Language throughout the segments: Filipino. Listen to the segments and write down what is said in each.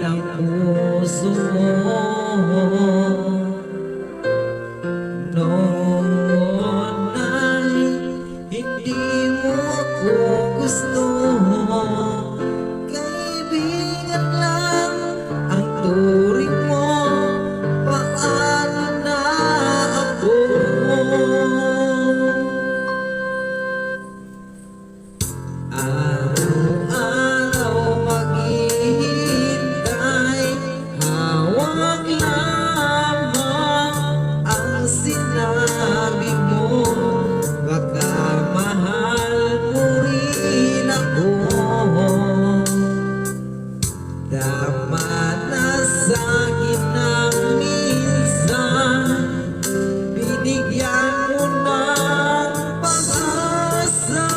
ang puso mo. Noon ay hindi mo ako gusto, kaibigan lang ang turing mo. Paano na ako? Araw-araw maghihintay, hawak lamang ang sinabi mo. Baka mahal mo rin ako. Tama na sa'kin ang minsan, binigyan mo ng pag-asa.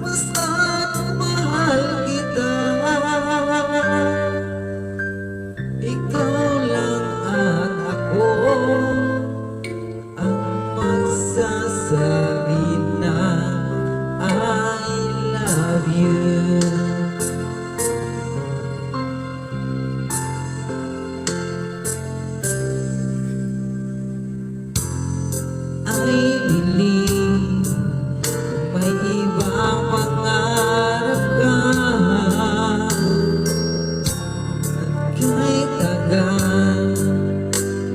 Basta't mahal kita, ikaw lang at ako ang magsasabi na I love you. I believe may ibang pangarap ka, at kahit tagal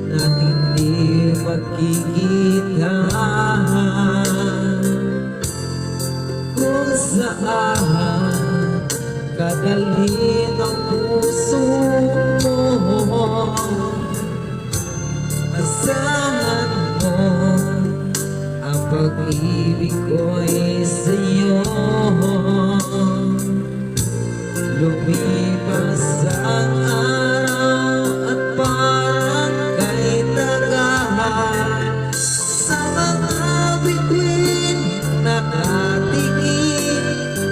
na hindi magkikita, kung saan kadalhin ang puso mo, asahan mo ang pag-ibig ko'y sa'yo. Lumipas ang araw at parang kay tagal, sa mga bituin nakatingin,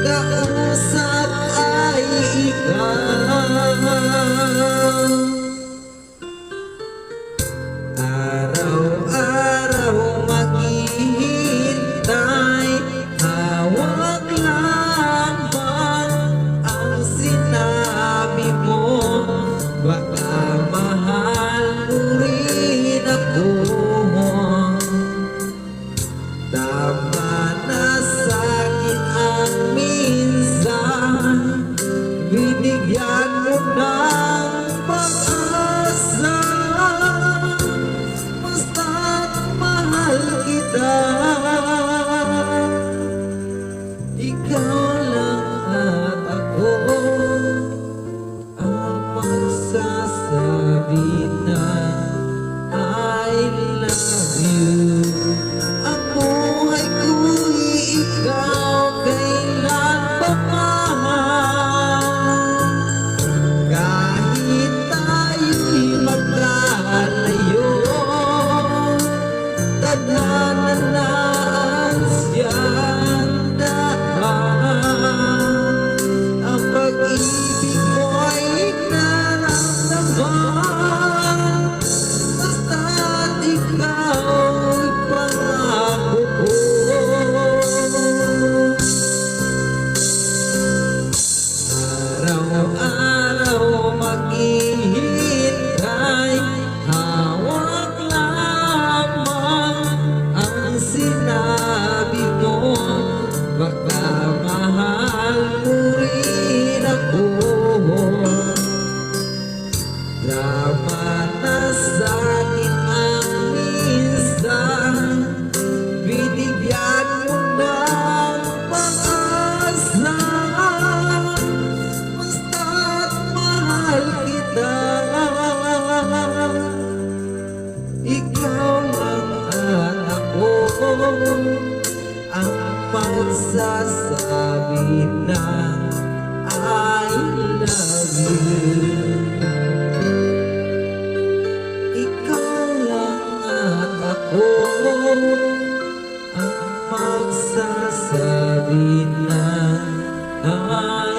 kausap ay ikaw. Araw-araw maghihintay, hawak lamang ang sinabi mo. Baka mahal mo rin ako. Tama na sa'kin ang minsan, binigyan mo ng pag-asa. Basta't mahal kita, ikaw lang at ako ang magsasabi na I love you. Ang buhay ko'y ikaw kailan pa man, kahit tayo'y magkalayo. Tadhana na ang siyang daan, ang pag-ibig mo'y naramdaman. Basta't ikaw'y pangako ko. Araw-araw maghihintay, hawak lamang ang sinabi mo. Baka mahal mo rin ako. Tama na sa'kin ang minsan, binigyan mo ng pag-asa. Basta't mahal kita, ikaw lang at ako ang magsasabi ng I love you. Ikaw lang at ako ang magsasabi ng I